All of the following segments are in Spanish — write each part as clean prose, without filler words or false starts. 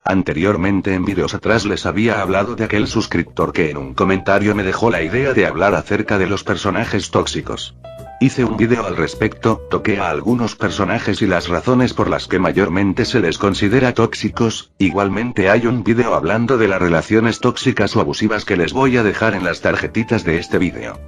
Anteriormente en vídeos atrás les había hablado de aquel suscriptor que en un comentario me dejó la idea de hablar acerca de los personajes tóxicos. Hice un vídeo al respecto, toqué a algunos personajes y las razones por las que mayormente se les considera tóxicos. Igualmente hay un vídeo hablando de las relaciones tóxicas o abusivas que les voy a dejar en las tarjetitas de este vídeo.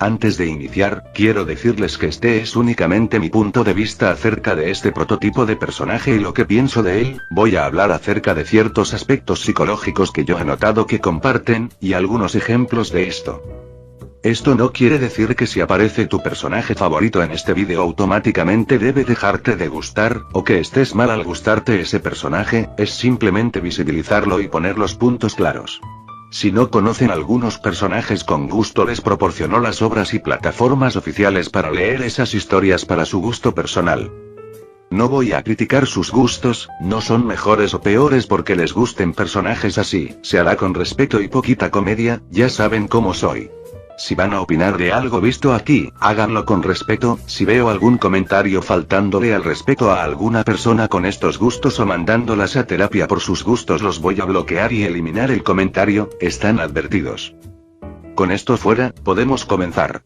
Antes de iniciar, quiero decirles que este es únicamente mi punto de vista acerca de este prototipo de personaje y lo que pienso de él. Voy a hablar acerca de ciertos aspectos psicológicos que yo he notado que comparten, y algunos ejemplos de esto. Esto no quiere decir que si aparece tu personaje favorito en este vídeo automáticamente debe dejarte de gustar, o que estés mal al gustarte ese personaje, es simplemente visibilizarlo y poner los puntos claros. Si no conocen algunos personajes con gusto, les proporcionó las obras y plataformas oficiales para leer esas historias para su gusto personal. No voy a criticar sus gustos, no son mejores o peores porque les gusten personajes así, se hará con respeto y poquita comedia, ya saben cómo soy. Si van a opinar de algo visto aquí, háganlo con respeto. Si veo algún comentario faltándole al respeto a alguna persona con estos gustos o mandándolas a terapia por sus gustos, los voy a bloquear y eliminar el comentario, están advertidos. Con esto fuera, podemos comenzar.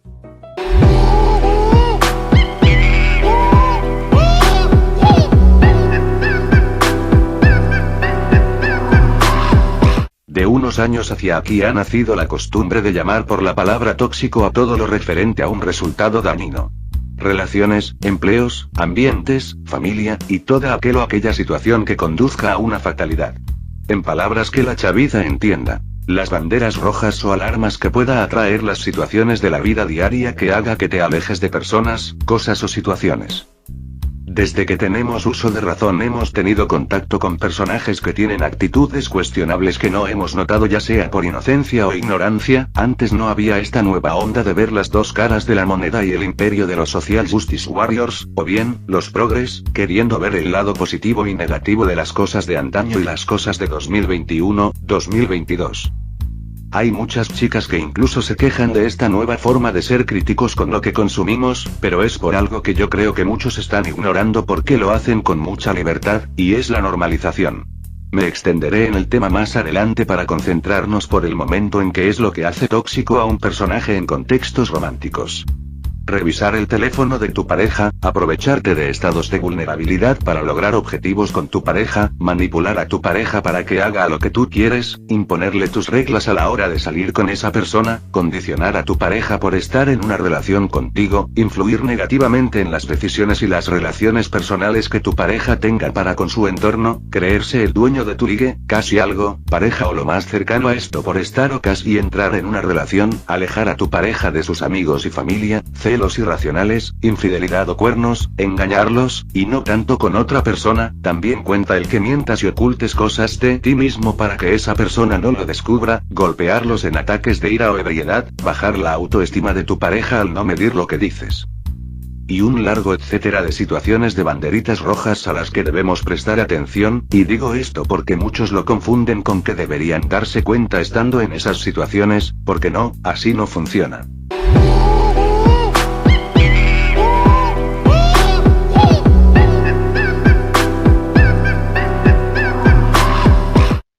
De unos años hacia aquí ha nacido la costumbre de llamar por la palabra tóxico a todo lo referente a un resultado dañino. Relaciones, empleos, ambientes, familia, y toda aquella situación que conduzca a una fatalidad. En palabras que la chaviza entienda. Las banderas rojas o alarmas que pueda atraer las situaciones de la vida diaria que haga que te alejes de personas, cosas o situaciones. Desde que tenemos uso de razón hemos tenido contacto con personajes que tienen actitudes cuestionables que no hemos notado, ya sea por inocencia o ignorancia. Antes no había esta nueva onda de ver las dos caras de la moneda y el imperio de los social justice warriors, o bien, los progres, queriendo ver el lado positivo y negativo de las cosas de antaño y las cosas de 2021, 2022. Hay muchas chicas que incluso se quejan de esta nueva forma de ser críticos con lo que consumimos, pero es por algo que yo creo que muchos están ignorando porque lo hacen con mucha libertad, y es la normalización. Me extenderé en el tema más adelante para concentrarnos por el momento en qué es lo que hace tóxico a un personaje en contextos románticos. Revisar el teléfono de tu pareja, aprovecharte de estados de vulnerabilidad para lograr objetivos con tu pareja, manipular a tu pareja para que haga lo que tú quieres, imponerle tus reglas a la hora de salir con esa persona, condicionar a tu pareja por estar en una relación contigo, influir negativamente en las decisiones y las relaciones personales que tu pareja tenga para con su entorno, creerse el dueño de tu ligue, casi algo, pareja o lo más cercano a esto por estar o casi entrar en una relación, alejar a tu pareja de sus amigos y familia, celos irracionales, infidelidad o cuernos, engañarlos, y no tanto con otra persona. También cuenta el que mientas y ocultes cosas de ti mismo para que esa persona no lo descubra, golpearlos en ataques de ira o ebriedad, bajar la autoestima de tu pareja al no medir lo que dices. Y un largo etcétera de situaciones de banderitas rojas a las que debemos prestar atención, y digo esto porque muchos lo confunden con que deberían darse cuenta estando en esas situaciones, porque no, así no funciona.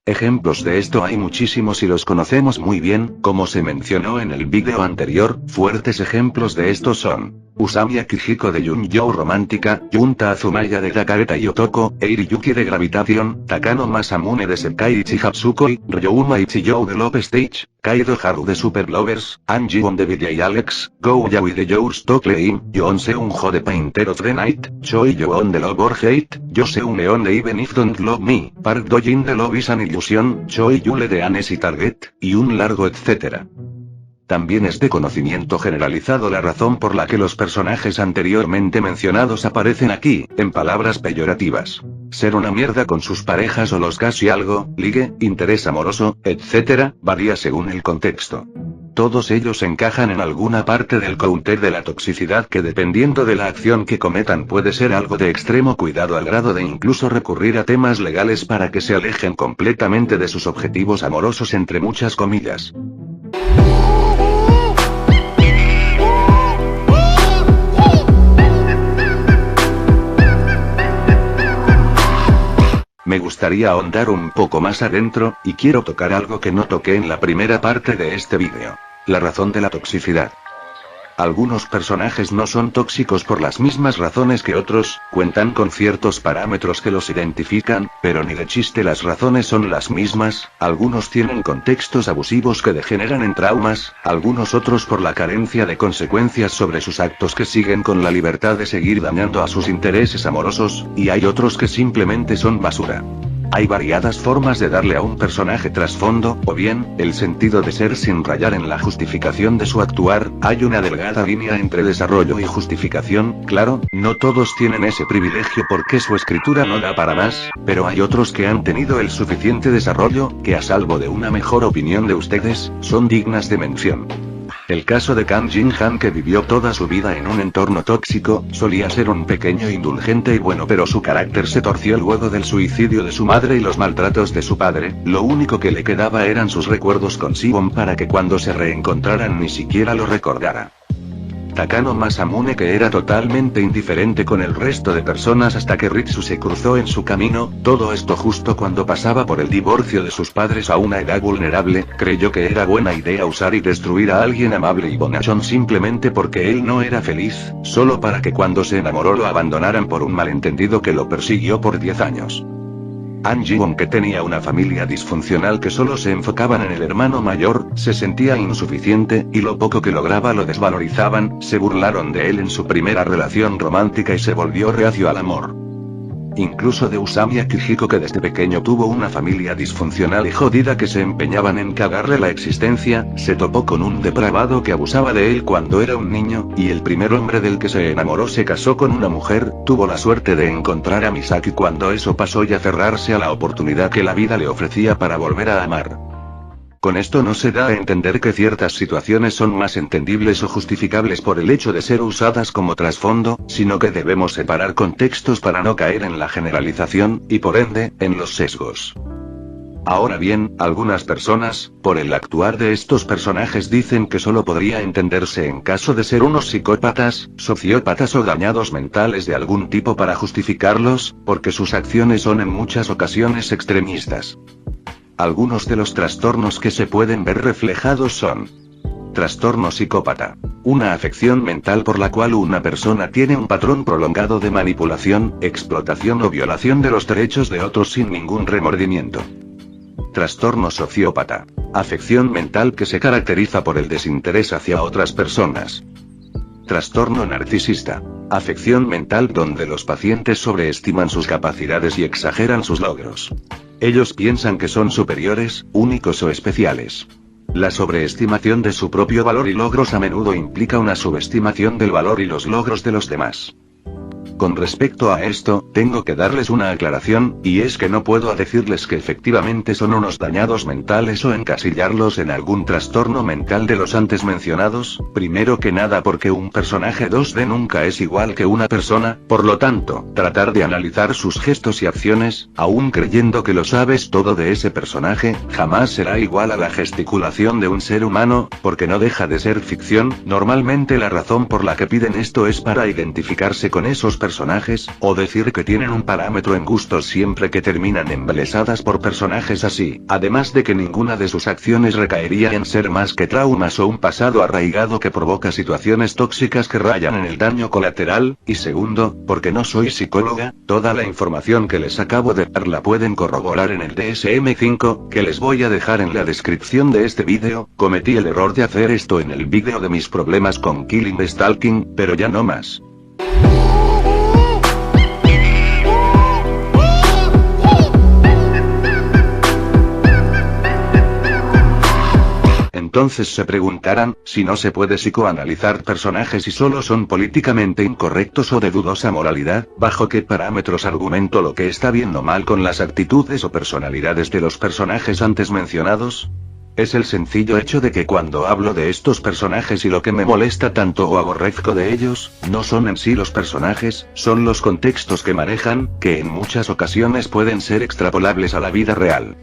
Ejemplos de esto hay muchísimos y los conocemos muy bien, como se mencionó en el vídeo anterior. Fuertes ejemplos de estos son Usami Akihiko de Yunjou Romántica, Junta Azumaya de Takareta y Otoko, Eiri Yuki de Gravitation, Takano Masamune de Sekai Ichihatsukoi, Ryouma Ichijou de Love Stage, Kaido Haru de Super Lovers, Anji Won de Vidya y Alex, Go Yaoi de Yours to Claim, Yoon Seung-ho de Painter of the Night, Choi Yoon de Love or Hate, Yo Seung Leon de Even If Don't Love Me, Park Do-jin de Love is an Illusion, Choi Yule de Anes y Target, y un largo etcétera. También es de conocimiento generalizado la razón por la que los personajes anteriormente mencionados aparecen aquí, en palabras peyorativas. Ser una mierda con sus parejas o los casi algo, ligue, interés amoroso, etc., varía según el contexto. Todos ellos encajan en alguna parte del counter de la toxicidad que dependiendo de la acción que cometan puede ser algo de extremo cuidado al grado de incluso recurrir a temas legales para que se alejen completamente de sus objetivos amorosos entre muchas comillas. Me gustaría ahondar un poco más adentro, y quiero tocar algo que no toqué en la primera parte de este vídeo. La razón de la toxicidad. Algunos personajes no son tóxicos por las mismas razones que otros, cuentan con ciertos parámetros que los identifican, pero ni de chiste las razones son las mismas. Algunos tienen contextos abusivos que degeneran en traumas, algunos otros por la carencia de consecuencias sobre sus actos que siguen con la libertad de seguir dañando a sus intereses amorosos, y hay otros que simplemente son basura. Hay variadas formas de darle a un personaje trasfondo, o bien, el sentido de ser sin rayar en la justificación de su actuar. Hay una delgada línea entre desarrollo y justificación. Claro, no todos tienen ese privilegio porque su escritura no da para más, pero hay otros que han tenido el suficiente desarrollo, que a salvo de una mejor opinión de ustedes, son dignas de mención. El caso de Kang Jin-han, que vivió toda su vida en un entorno tóxico, solía ser un pequeño indulgente y bueno, pero su carácter se torció luego del suicidio de su madre y los maltratos de su padre. Lo único que le quedaba eran sus recuerdos con Siwon para que cuando se reencontraran ni siquiera lo recordara. Takano Masamune, que era totalmente indiferente con el resto de personas hasta que Ritsu se cruzó en su camino, todo esto justo cuando pasaba por el divorcio de sus padres a una edad vulnerable, creyó que era buena idea usar y destruir a alguien amable y bonachón simplemente porque él no era feliz, solo para que cuando se enamoró lo abandonaran por un malentendido que lo persiguió por 10 años. An Ji-won, que tenía una familia disfuncional que solo se enfocaban en el hermano mayor, se sentía insuficiente, y lo poco que lograba lo desvalorizaban, se burlaron de él en su primera relación romántica y se volvió reacio al amor. Incluso de Usami Akihiko, que desde pequeño tuvo una familia disfuncional y jodida que se empeñaban en cagarle la existencia, se topó con un depravado que abusaba de él cuando era un niño, y el primer hombre del que se enamoró se casó con una mujer. Tuvo la suerte de encontrar a Misaki cuando eso pasó y aferrarse a la oportunidad que la vida le ofrecía para volver a amar. Con esto no se da a entender que ciertas situaciones son más entendibles o justificables por el hecho de ser usadas como trasfondo, sino que debemos separar contextos para no caer en la generalización, y por ende, en los sesgos. Ahora bien, algunas personas, por el actuar de estos personajes, dicen que solo podría entenderse en caso de ser unos psicópatas, sociópatas o dañados mentales de algún tipo para justificarlos, porque sus acciones son en muchas ocasiones extremistas. Algunos de los trastornos que se pueden ver reflejados son: trastorno psicópata. Una afección mental por la cual una persona tiene un patrón prolongado de manipulación, explotación o violación de los derechos de otros sin ningún remordimiento. Trastorno sociópata. Afección mental que se caracteriza por el desinterés hacia otras personas. Trastorno narcisista. Afección mental donde los pacientes sobreestiman sus capacidades y exageran sus logros. Ellos piensan que son superiores, únicos o especiales. La sobreestimación de su propio valor y logros a menudo implica una subestimación del valor y los logros de los demás. Con respecto a esto, tengo que darles una aclaración, y es que no puedo decirles que efectivamente son unos dañados mentales o encasillarlos en algún trastorno mental de los antes mencionados, primero que nada porque un personaje 2D nunca es igual que una persona, por lo tanto, tratar de analizar sus gestos y acciones, aún creyendo que lo sabes todo de ese personaje, jamás será igual a la gesticulación de un ser humano, porque no deja de ser ficción. Normalmente la razón por la que piden esto es para identificarse con esos personajes, o decir que tienen un parámetro en gustos siempre que terminan embelesadas por personajes así, además de que ninguna de sus acciones recaería en ser más que traumas o un pasado arraigado que provoca situaciones tóxicas que rayan en el daño colateral. Y segundo, porque no soy psicóloga, toda la información que les acabo de dar la pueden corroborar en el DSM-5, que les voy a dejar en la descripción de este vídeo. Cometí el error de hacer esto en el vídeo de mis problemas con Killing Stalking, pero ya no más. Entonces se preguntarán, si no se puede psicoanalizar personajes y solo son políticamente incorrectos o de dudosa moralidad, ¿bajo qué parámetros argumento lo que está bien o mal con las actitudes o personalidades de los personajes antes mencionados? Es el sencillo hecho de que cuando hablo de estos personajes y lo que me molesta tanto o aborrezco de ellos, no son en sí los personajes, son los contextos que manejan, que en muchas ocasiones pueden ser extrapolables a la vida real.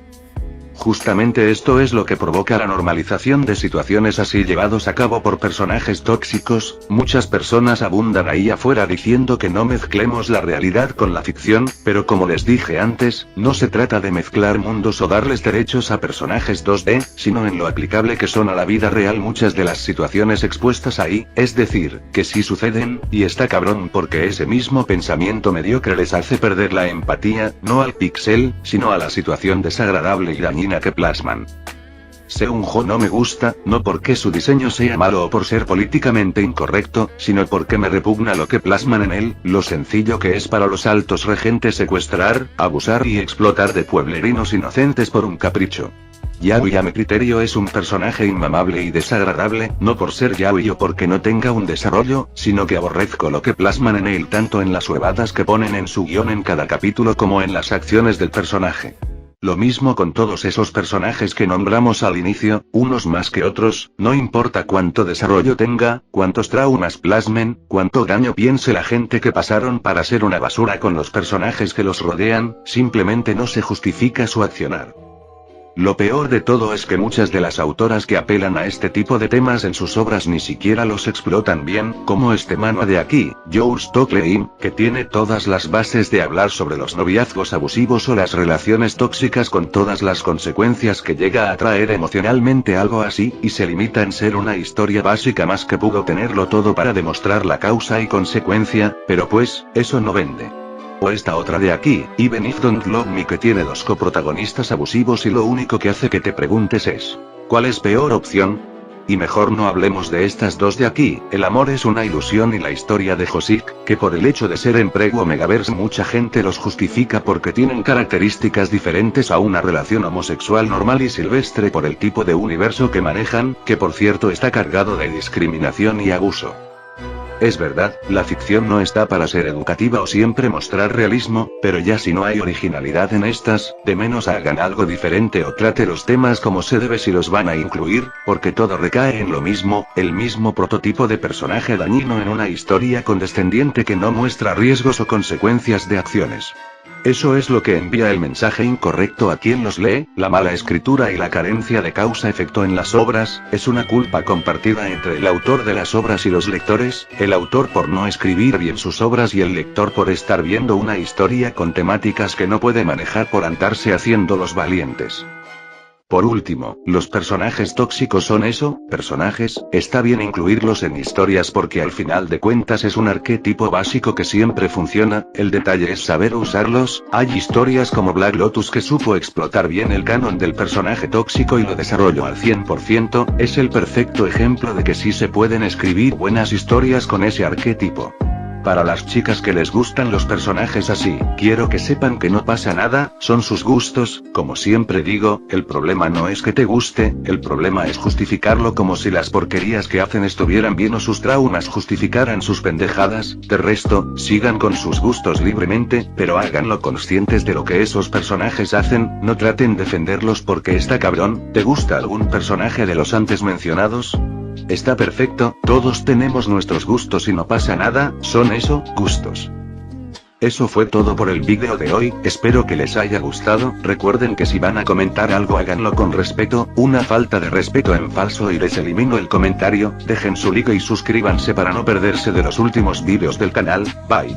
Justamente esto es lo que provoca la normalización de situaciones así llevados a cabo por personajes tóxicos. Muchas personas abundan ahí afuera diciendo que no mezclemos la realidad con la ficción, pero como les dije antes, no se trata de mezclar mundos o darles derechos a personajes 2D, sino en lo aplicable que son a la vida real muchas de las situaciones expuestas ahí, es decir, que sí suceden, y está cabrón porque ese mismo pensamiento mediocre les hace perder la empatía, no al pixel, sino a la situación desagradable y dañina que plasman. Seunjo no me gusta, no porque su diseño sea malo o por ser políticamente incorrecto, sino porque me repugna lo que plasman en él, lo sencillo que es para los altos regentes secuestrar, abusar y explotar de pueblerinos inocentes por un capricho. Yaoi a mi criterio es un personaje inmamable y desagradable, no por ser yaoi o porque no tenga un desarrollo, sino que aborrezco lo que plasman en él tanto en las huevadas que ponen en su guión en cada capítulo como en las acciones del personaje. Lo mismo con todos esos personajes que nombramos al inicio, unos más que otros, no importa cuánto desarrollo tenga, cuántos traumas plasmen, cuánto daño piense la gente que pasaron para ser una basura con los personajes que los rodean, simplemente no se justifica su accionar. Lo peor de todo es que muchas de las autoras que apelan a este tipo de temas en sus obras ni siquiera los explotan bien, como este mano de aquí, Yours Tokleim, que tiene todas las bases de hablar sobre los noviazgos abusivos o las relaciones tóxicas con todas las consecuencias que llega a traer emocionalmente algo así, y se limita en ser una historia básica más que pudo tenerlo todo para demostrar la causa y consecuencia, pero pues, eso no vende. O esta otra de aquí, Even If Don't Love Me, que tiene dos coprotagonistas abusivos y lo único que hace que te preguntes es, ¿cuál es peor opción? Y mejor no hablemos de estas dos de aquí, El amor es una ilusión y la historia de Josik, que por el hecho de ser en Prego Megaverse mucha gente los justifica porque tienen características diferentes a una relación homosexual normal y silvestre por el tipo de universo que manejan, que por cierto está cargado de discriminación y abuso. Es verdad, la ficción no está para ser educativa o siempre mostrar realismo, pero ya si no hay originalidad en estas, de menos hagan algo diferente o trate los temas como se debe si los van a incluir, porque todo recae en lo mismo, el mismo prototipo de personaje dañino en una historia condescendiente que no muestra riesgos o consecuencias de acciones. Eso es lo que envía el mensaje incorrecto a quien los lee. La mala escritura y la carencia de causa-efecto en las obras, es una culpa compartida entre el autor de las obras y los lectores, el autor por no escribir bien sus obras y el lector por estar viendo una historia con temáticas que no puede manejar por andarse haciendo los valientes. Por último, los personajes tóxicos son eso, personajes, está bien incluirlos en historias porque al final de cuentas es un arquetipo básico que siempre funciona, el detalle es saber usarlos. Hay historias como Black Lotus que supo explotar bien el canon del personaje tóxico y lo desarrolló al 100%, es el perfecto ejemplo de que sí se pueden escribir buenas historias con ese arquetipo. Para las chicas que les gustan los personajes así, quiero que sepan que no pasa nada, son sus gustos, como siempre digo, el problema no es que te guste, el problema es justificarlo como si las porquerías que hacen estuvieran bien o sus traumas justificaran sus pendejadas. De resto, sigan con sus gustos libremente, pero háganlo conscientes de lo que esos personajes hacen, no traten de defenderlos porque está cabrón. ¿Te gusta algún personaje de los antes mencionados? Está perfecto, todos tenemos nuestros gustos y no pasa nada, son eso, gustos. Eso fue todo por el vídeo de hoy, espero que les haya gustado. Recuerden que si van a comentar algo háganlo con respeto, una falta de respeto en falso y les elimino el comentario. Dejen su like y suscríbanse para no perderse de los últimos vídeos del canal. Bye.